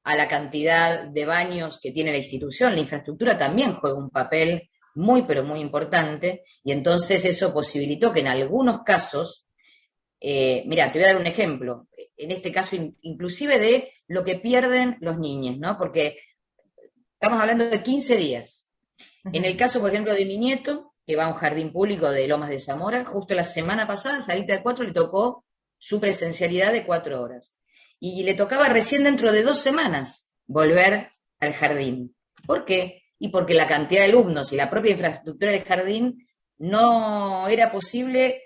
a la cantidad de baños que tiene la institución. La infraestructura también juega un papel muy, pero muy importante, y entonces eso posibilitó que en algunos casos, mira, te voy a dar un ejemplo, en este caso inclusive de lo que pierden los niños, ¿no? Porque estamos hablando de 15 días. En el caso, por ejemplo, de mi nieto, que va a un jardín público de Lomas de Zamora, justo la semana pasada, Salita de 4, le tocó su presencialidad de 4 horas. Y le tocaba recién dentro de 2 semanas volver al jardín. ¿Por qué? Y porque la cantidad de alumnos y la propia infraestructura del jardín no era posible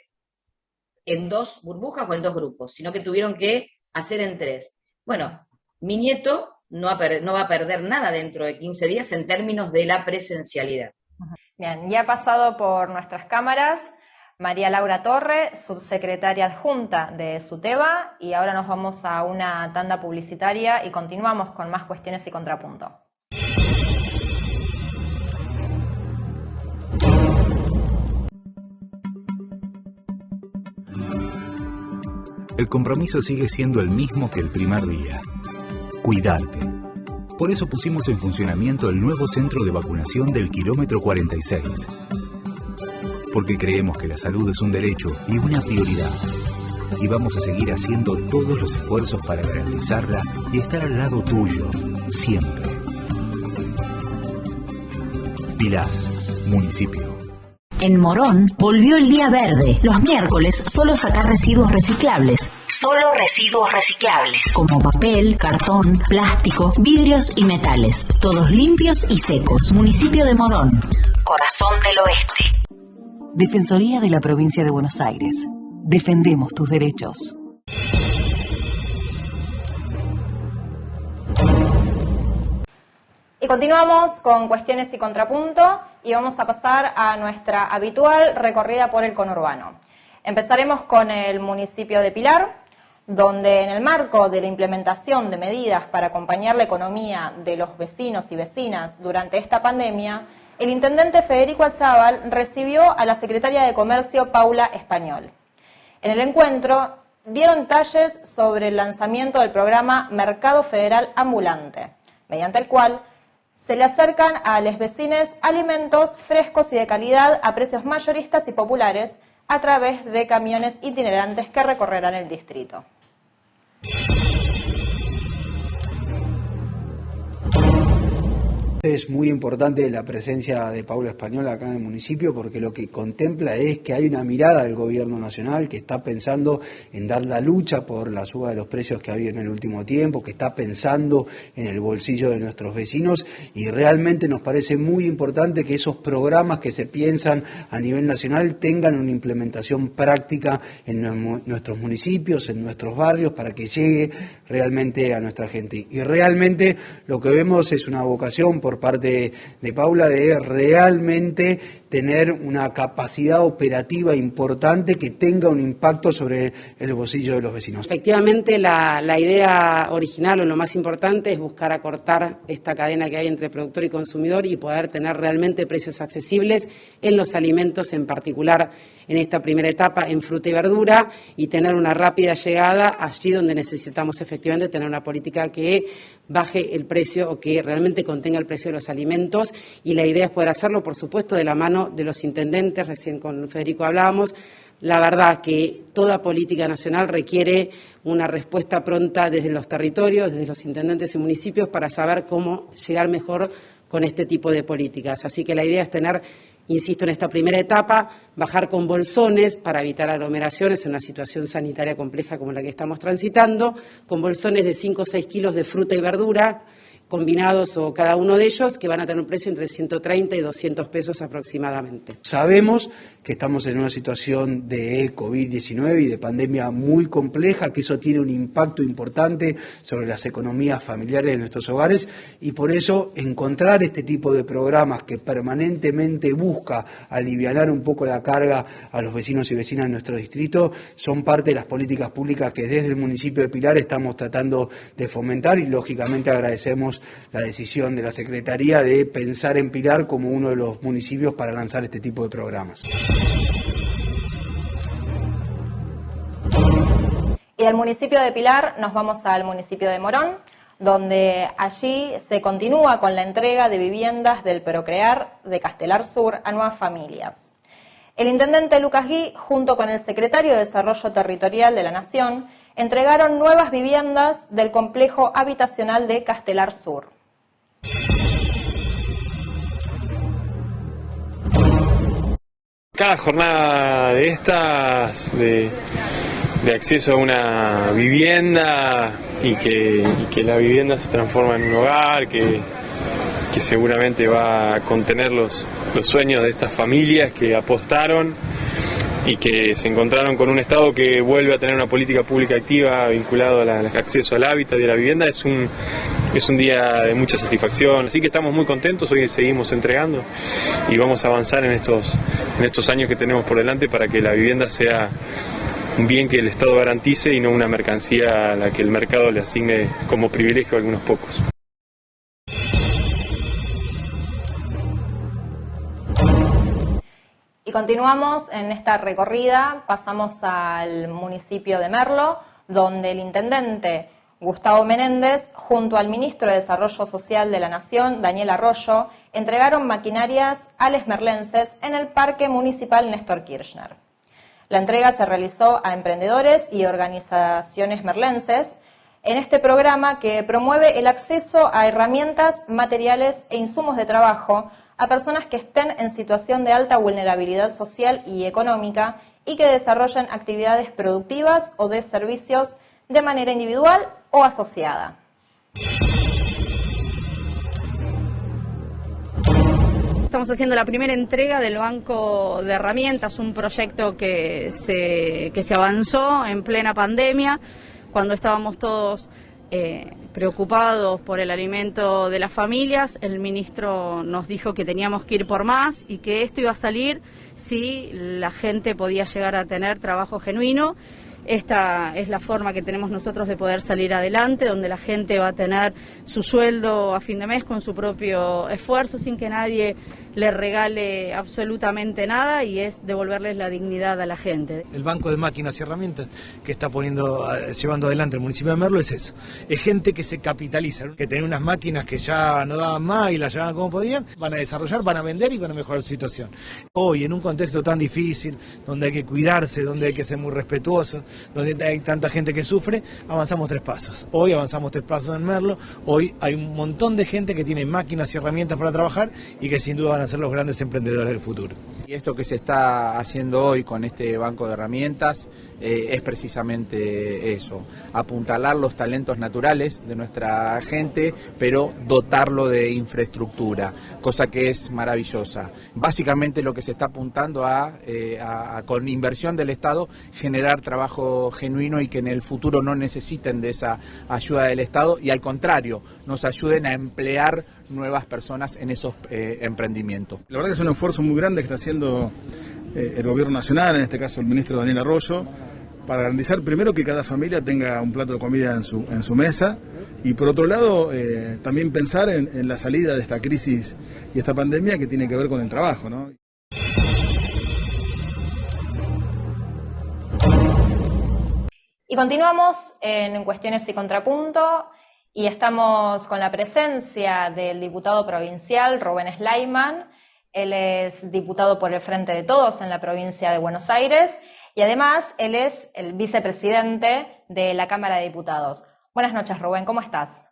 en 2 burbujas o en 2 grupos, sino que tuvieron que hacer en 3. Bueno, mi nieto no va a perder nada dentro de 15 días en términos de la presencialidad. Bien, ya ha pasado por nuestras cámaras María Laura Torre, subsecretaria adjunta de SUTEBA, y ahora nos vamos a una tanda publicitaria y continuamos con más cuestiones y contrapunto. El compromiso sigue siendo el mismo que el primer día: cuidarte. Por eso pusimos en funcionamiento el nuevo centro de vacunación del kilómetro 46. Porque creemos que la salud es un derecho y una prioridad. Y vamos a seguir haciendo todos los esfuerzos para garantizarla y estar al lado tuyo, siempre. Pilar, municipio. En Morón volvió el día verde. Los miércoles solo sacar residuos reciclables. Solo residuos reciclables. Como papel, cartón, plástico, vidrios y metales. Todos limpios y secos. Municipio de Morón. Corazón del Oeste. Defensoría de la Provincia de Buenos Aires. Defendemos tus derechos. Y continuamos con cuestiones y contrapunto y vamos a pasar a nuestra habitual recorrida por el conurbano. Empezaremos con el municipio de Pilar, donde en el marco de la implementación de medidas para acompañar la economía de los vecinos y vecinas durante esta pandemia, el intendente Federico Achával recibió a la secretaria de Comercio Paula Español. En el encuentro dieron detalles sobre el lanzamiento del programa Mercado Federal Ambulante, mediante el cual se le acercan a los vecinos alimentos frescos y de calidad a precios mayoristas y populares a través de camiones itinerantes que recorrerán el distrito. Es muy importante la presencia de Paula Español acá en el municipio, porque lo que contempla es que hay una mirada del gobierno nacional que está pensando en dar la lucha por la suba de los precios que ha habido en el último tiempo, que está pensando en el bolsillo de nuestros vecinos, y realmente nos parece muy importante que esos programas que se piensan a nivel nacional tengan una implementación práctica en nuestros municipios, en nuestros barrios, para que llegue realmente a nuestra gente. Y realmente lo que vemos es una vocación por parte de Paula de realmente tener una capacidad operativa importante que tenga un impacto sobre el bolsillo de los vecinos. Efectivamente, la idea original o lo más importante es buscar acortar esta cadena que hay entre productor y consumidor y poder tener realmente precios accesibles en los alimentos, en particular en esta primera etapa en fruta y verdura, y tener una rápida llegada allí donde necesitamos efectivamente tener una política que baje el precio o que realmente contenga el precio de los alimentos, y la idea es poder hacerlo, por supuesto, de la mano de los intendentes. Recién con Federico hablábamos. La verdad que toda política nacional requiere una respuesta pronta desde los territorios, desde los intendentes y municipios, para saber cómo llegar mejor con este tipo de políticas. Así que la idea es tener insisto, en esta primera etapa, bajar con bolsones para evitar aglomeraciones en una situación sanitaria compleja como la que estamos transitando, con bolsones de 5 o 6 kilos de fruta y verdura, combinados o cada uno de ellos, que van a tener un precio entre 130 y 200 pesos aproximadamente. Sabemos que estamos en una situación de COVID-19 y de pandemia muy compleja, que eso tiene un impacto importante sobre las economías familiares de nuestros hogares, y por eso encontrar este tipo de programas que permanentemente busca alivianar un poco la carga a los vecinos y vecinas de nuestro distrito son parte de las políticas públicas que desde el municipio de Pilar estamos tratando de fomentar, y lógicamente agradecemos la decisión de la Secretaría de pensar en Pilar como uno de los municipios para lanzar este tipo de programas. Y del municipio de Pilar nos vamos al municipio de Morón, donde allí se continúa con la entrega de viviendas del Procrear de Castelar Sur a nuevas familias. El intendente Lucas Gui, junto con el secretario de Desarrollo Territorial de la Nación, entregaron nuevas viviendas del complejo habitacional de Castelar Sur. Cada jornada de estas, de acceso a una vivienda y que la vivienda se transforma en un hogar, que seguramente va a contener los sueños de estas familias que apostaron y que se encontraron con un Estado que vuelve a tener una política pública activa vinculada al acceso al hábitat y a la vivienda. Es un día de mucha satisfacción, así que estamos muy contentos. Hoy seguimos entregando y vamos a avanzar en estos años que tenemos por delante para que la vivienda sea un bien que el Estado garantice y no una mercancía a la que el mercado le asigne como privilegio a algunos pocos. Y continuamos en esta recorrida, pasamos al municipio de Merlo, donde el intendente Gustavo Menéndez, junto al ministro de Desarrollo Social de la Nación, Daniel Arroyo, entregaron maquinarias a les merlenses en el Parque Municipal Néstor Kirchner. La entrega se realizó a emprendedores y organizaciones merlenses en este programa que promueve el acceso a herramientas, materiales e insumos de trabajo a personas que estén en situación de alta vulnerabilidad social y económica y que desarrollen actividades productivas o de servicios de manera individual o asociada. Estamos haciendo la primera entrega del Banco de Herramientas, un proyecto que se avanzó en plena pandemia, cuando estábamos todos preocupados por el alimento de las familias. El ministro nos dijo que teníamos que ir por más y que esto iba a salir si la gente podía llegar a tener trabajo genuino. Esta es la forma que tenemos nosotros de poder salir adelante, donde la gente va a tener su sueldo a fin de mes con su propio esfuerzo, sin que nadie le regale absolutamente nada, y es devolverles la dignidad a la gente. El banco de máquinas y herramientas que está llevando adelante el municipio de Merlo es eso. Es gente que se capitaliza, que tenía unas máquinas que ya no daban más y las llevaban como podían, van a desarrollar, van a vender y van a mejorar su situación. Hoy, en un contexto tan difícil, donde hay que cuidarse, donde hay que ser muy respetuoso, donde hay tanta gente que sufre, avanzamos 3 pasos. Hoy avanzamos 3 pasos en Merlo. Hoy hay un montón de gente que tiene máquinas y herramientas para trabajar y que sin duda van a ser los grandes emprendedores del futuro. Y esto que se está haciendo hoy con este banco de herramientas es precisamente eso, apuntalar los talentos naturales de nuestra gente, pero dotarlo de infraestructura, cosa que es maravillosa. Básicamente lo que se está apuntando con inversión del Estado, generar trabajo genuino y que en el futuro no necesiten de esa ayuda del Estado y al contrario, nos ayuden a emplear nuevas personas en esos emprendimientos. La verdad que es un esfuerzo muy grande que está haciendo el gobierno nacional, en este caso el ministro Daniel Arroyo, para garantizar primero que cada familia tenga un plato de comida en su mesa, y por otro lado también pensar en la salida de esta crisis y esta pandemia que tiene que ver con el trabajo, ¿no? Y continuamos en Cuestiones y Contrapunto, y estamos con la presencia del diputado provincial Rubén Slayman. Él es diputado por el Frente de Todos en la provincia de Buenos Aires y además él es el vicepresidente de la Cámara de Diputados. Buenas noches, Rubén, ¿cómo estás?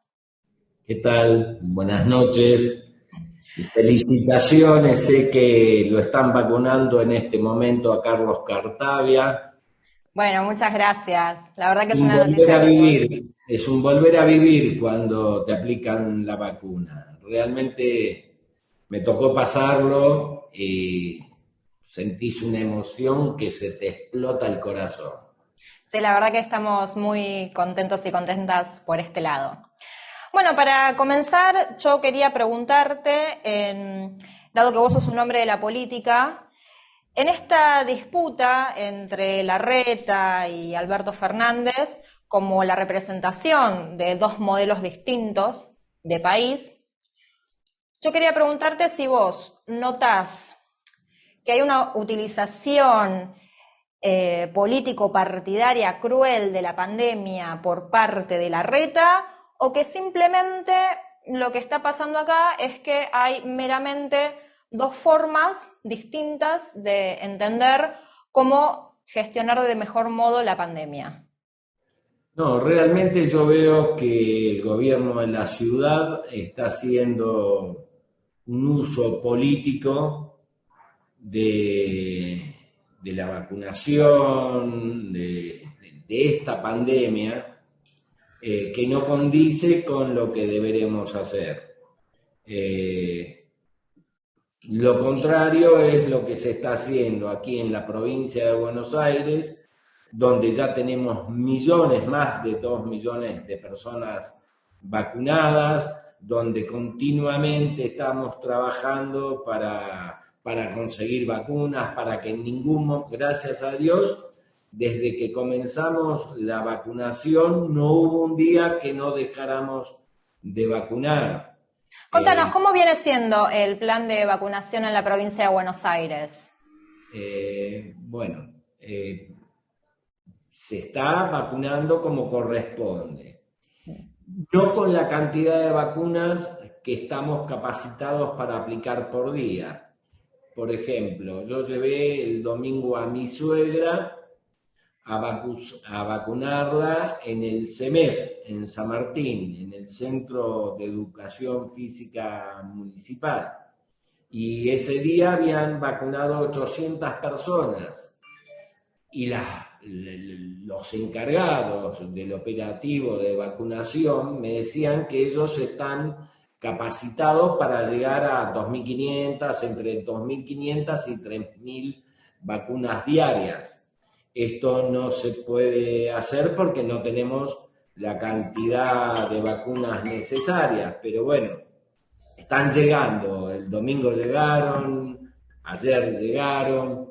¿Qué tal? Buenas noches. Felicitaciones, sé que lo están vacunando en este momento a Carlos Cartavia. Bueno, muchas gracias. La verdad que es Un una volver noticia a que... vivir, es un volver a vivir cuando te aplican la vacuna. Realmente me tocó pasarlo y sentís una emoción que se te explota el corazón. Sí, la verdad que estamos muy contentos y contentas por este lado. Bueno, para comenzar, yo quería preguntarte, dado que vos sos un hombre de la política, en esta disputa entre Larreta y Alberto Fernández, como la representación de dos modelos distintos de país, yo quería preguntarte si vos notás que hay una utilización político-partidaria cruel de la pandemia por parte de Larreta, o que simplemente lo que está pasando acá es que hay meramente dos formas distintas de entender cómo gestionar de mejor modo la pandemia. No, realmente yo veo que el gobierno de la ciudad está haciendo un uso político de la vacunación, de esta pandemia, que no condice con lo que deberemos hacer. Lo contrario es lo que se está haciendo aquí en la provincia de Buenos Aires, donde ya tenemos más de 2 millones de personas vacunadas, donde continuamente estamos trabajando para conseguir vacunas, para que gracias a Dios, desde que comenzamos la vacunación, no hubo un día que no dejáramos de vacunar. Contanos, ¿cómo viene siendo el plan de vacunación en la provincia de Buenos Aires? Se está vacunando como corresponde. No con la cantidad de vacunas que estamos capacitados para aplicar por día. Por ejemplo, yo llevé el domingo a mi suegra a vacunarla en el CEMEF, en San Martín, en el Centro de Educación Física Municipal. Y ese día habían vacunado 800 personas. Y los encargados del operativo de vacunación me decían que ellos están capacitados para llegar a 2.500, entre 2.500 y 3.000 vacunas diarias. Esto no se puede hacer porque no tenemos la cantidad de vacunas necesarias, pero bueno, están llegando. El domingo llegaron, ayer llegaron,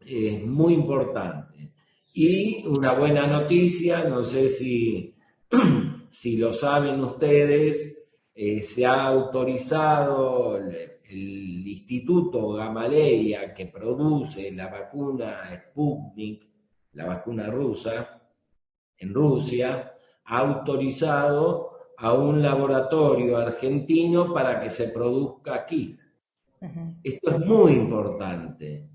es muy importante. Y una buena noticia, no sé si lo saben ustedes, se ha autorizado el Instituto Gamaleya, que produce la vacuna Sputnik, la vacuna rusa, en Rusia, ha autorizado a un laboratorio argentino para que se produzca aquí. Esto es muy importante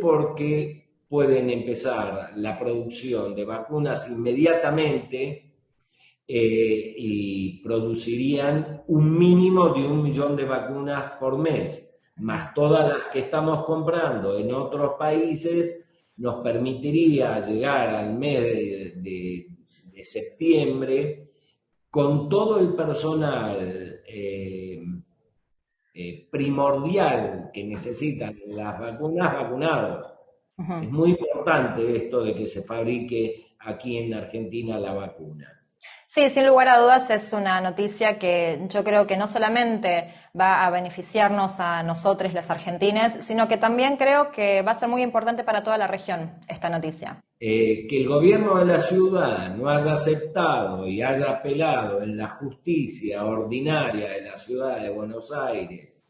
porque pueden empezar la producción de vacunas inmediatamente y producirían un mínimo de 1 millón de vacunas por mes, más todas las que estamos comprando en otros países, nos permitiría llegar al mes de septiembre con todo el personal primordial que necesitan las vacunas vacunados. Es muy importante esto de que se fabrique aquí en Argentina la vacuna. Sí, sin lugar a dudas es una noticia que yo creo que no solamente va a beneficiarnos a nosotros los argentines, sino que también creo que va a ser muy importante para toda la región esta noticia. Que el gobierno de la ciudad no haya aceptado y haya apelado en la justicia ordinaria de la ciudad de Buenos Aires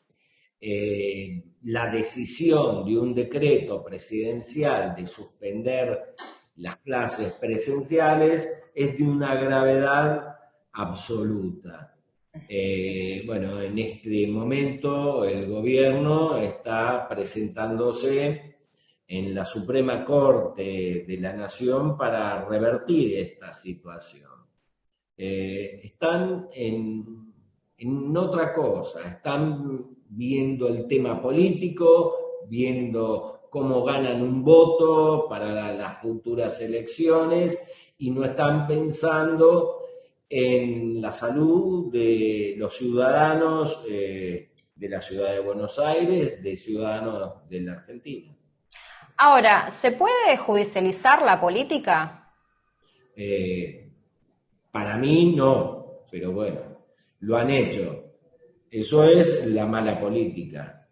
la decisión de un decreto presidencial de suspender las clases presenciales es de una gravedad absoluta. En este momento el gobierno está presentándose en la Suprema Corte de la Nación para revertir esta situación. Están en en otra cosa, están viendo el tema político, viendo cómo ganan un voto para las futuras elecciones y no están pensando en la salud de los ciudadanos de la ciudad de Buenos Aires, de ciudadanos de la Argentina. Ahora, ¿se puede judicializar la política? Para mí no, pero bueno, lo han hecho. Eso es la mala política.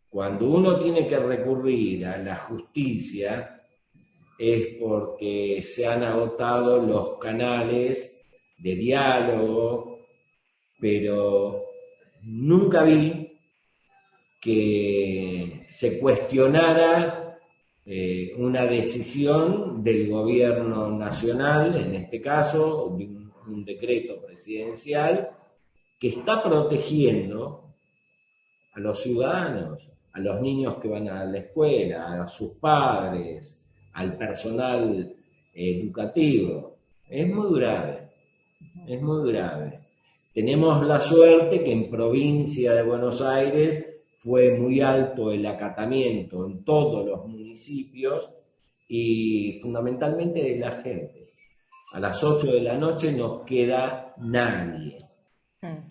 Cuando uno tiene que recurrir a la justicia es porque se han agotado los canales de diálogo, pero nunca vi que se cuestionara una decisión del gobierno nacional, en este caso, un decreto presidencial, que está protegiendo a los ciudadanos, a los niños que van a la escuela, a sus padres, al personal educativo. Es muy grave, es muy grave. Tenemos la suerte que en provincia de Buenos Aires fue muy alto el acatamiento en todos los municipios y fundamentalmente de la gente. A las 8 de la noche no queda nadie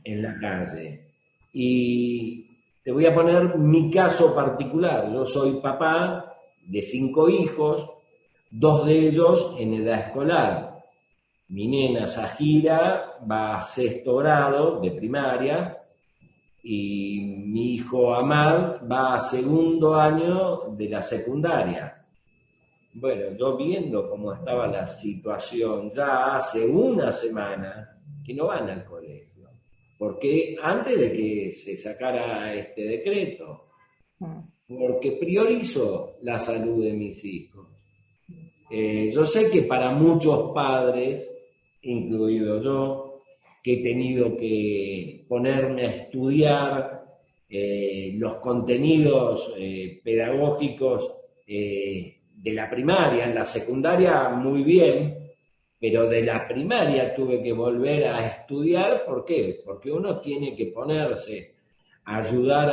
en la calle. Y te voy a poner mi caso particular. Yo soy papá de 5 hijos, 2 de ellos en edad escolar. Mi nena Zahira va a 6º grado de primaria y mi hijo Amad va a 2º año de la secundaria. Bueno, yo viendo cómo estaba la situación ya hace una semana que no van al colegio, porque antes de que se sacara este decreto, porque priorizo la salud de mis hijos. Yo sé que para muchos padres, incluido yo, que he tenido que ponerme a estudiar los contenidos pedagógicos de la primaria, en la secundaria muy bien, pero de la primaria tuve que volver a estudiar. ¿Por qué? Porque uno tiene que ponerse a ayudar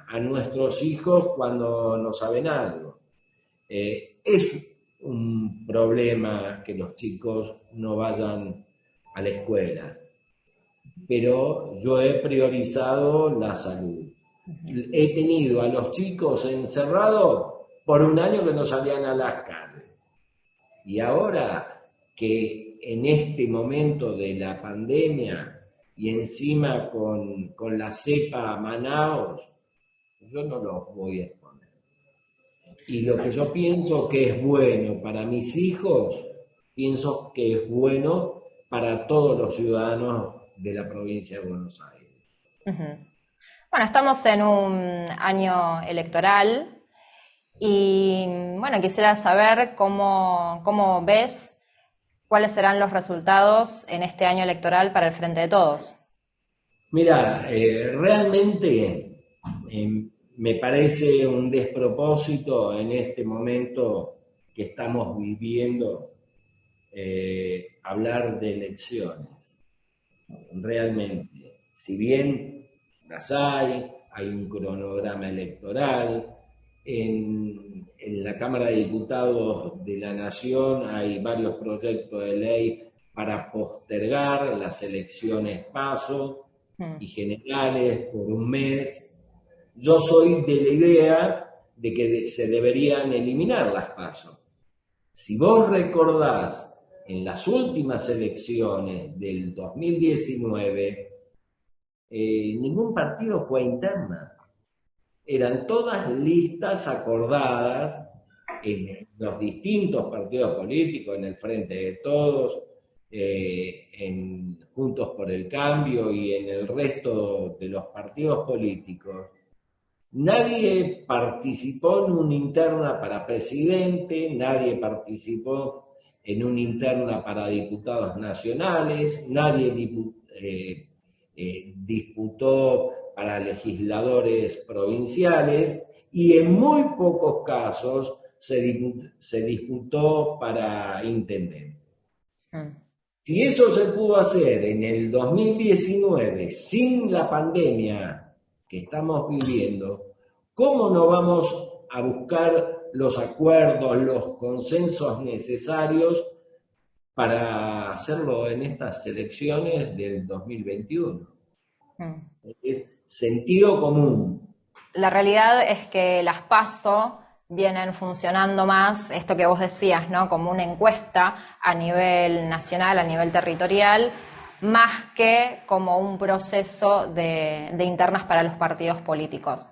a nuestros hijos cuando no saben algo. Es un problema que los chicos no vayan a la escuela, pero yo he priorizado la salud. He tenido a los chicos encerrados por un año que no salían a las calles. Y ahora que en este momento de la pandemia y encima con la cepa Manaos, yo no los voy a exponer. Y lo que yo pienso que es bueno para mis hijos, pienso que es bueno para todos los ciudadanos de la provincia de Buenos Aires. Bueno, estamos en un año electoral y bueno, quisiera saber cómo ves cuáles serán los resultados en este año electoral para el Frente de Todos. Mira, realmente me parece un despropósito en este momento que estamos viviendo hablar de elecciones. Realmente, si bien las hay un cronograma electoral, en la Cámara de Diputados de la Nación hay varios proyectos de ley para postergar las elecciones PASO y generales por un mes. Yo soy de la idea de que se deberían eliminar las PASO. Si vos recordás, en las últimas elecciones del 2019, ningún partido fue a interna. Eran todas listas acordadas en los distintos partidos políticos, en el Frente de Todos, en Juntos por el Cambio y en el resto de los partidos políticos. Nadie participó en una interna para presidente, nadie participó en una interna para diputados nacionales, nadie disputó para legisladores provinciales y en muy pocos casos se disputó para intendente. Si eso se pudo hacer en el 2019 sin la pandemia que estamos viviendo, ¿cómo no vamos a buscar los acuerdos, los consensos necesarios para hacerlo en estas elecciones del 2021? Es sentido común. La realidad es que las PASO vienen funcionando más, esto que vos decías, ¿no? Como una encuesta a nivel nacional, a nivel territorial, más que como un proceso de internas para los partidos políticos.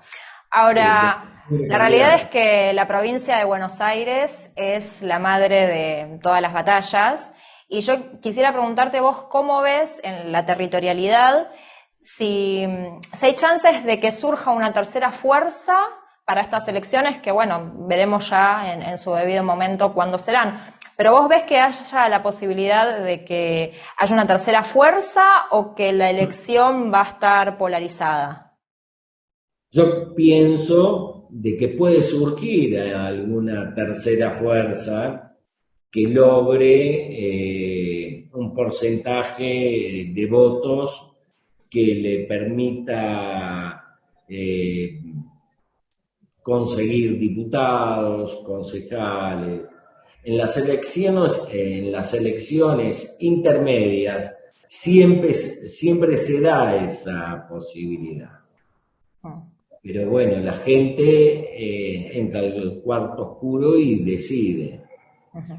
Ahora, la realidad es que la provincia de Buenos Aires es la madre de todas las batallas, y yo quisiera preguntarte vos cómo ves en la territorialidad si hay chances de que surja una tercera fuerza para estas elecciones, que bueno, veremos ya en su debido momento cuándo serán. Pero vos ves que haya la posibilidad de que haya una tercera fuerza o que la elección va a estar polarizada. Yo pienso de que puede surgir alguna tercera fuerza que logre un porcentaje de votos que le permita conseguir diputados, concejales. En las elecciones intermedias siempre se da esa posibilidad. Pero bueno, la gente entra al cuarto oscuro y decide.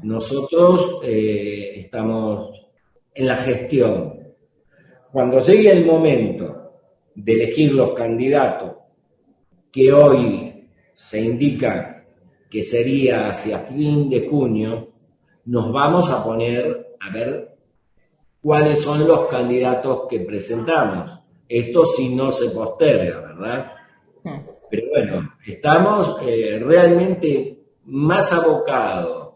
Nosotros estamos en la gestión. Cuando llegue el momento de elegir los candidatos, que hoy se indica que sería hacia fin de junio, nos vamos a poner a ver cuáles son los candidatos que presentamos. Esto si no se posterga, ¿verdad? Pero bueno, estamos realmente más abocados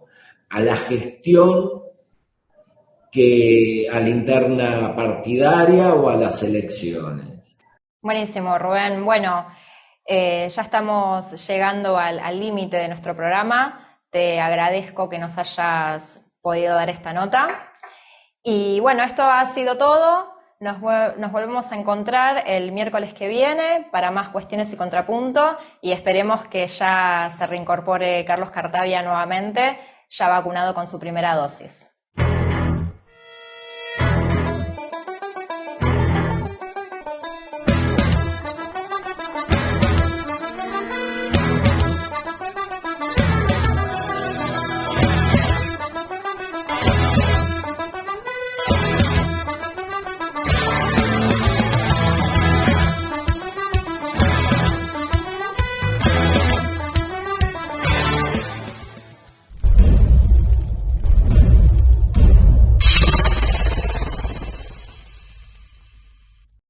a la gestión que a la interna partidaria o a las elecciones. Buenísimo, Rubén. Bueno, ya estamos llegando al límite de nuestro programa. Te agradezco que nos hayas podido dar esta nota. Y bueno, esto ha sido todo. Nos volvemos a encontrar el miércoles que viene para más cuestiones y contrapunto, y esperemos que ya se reincorpore Carlos Cartabia nuevamente, ya vacunado con su primera dosis.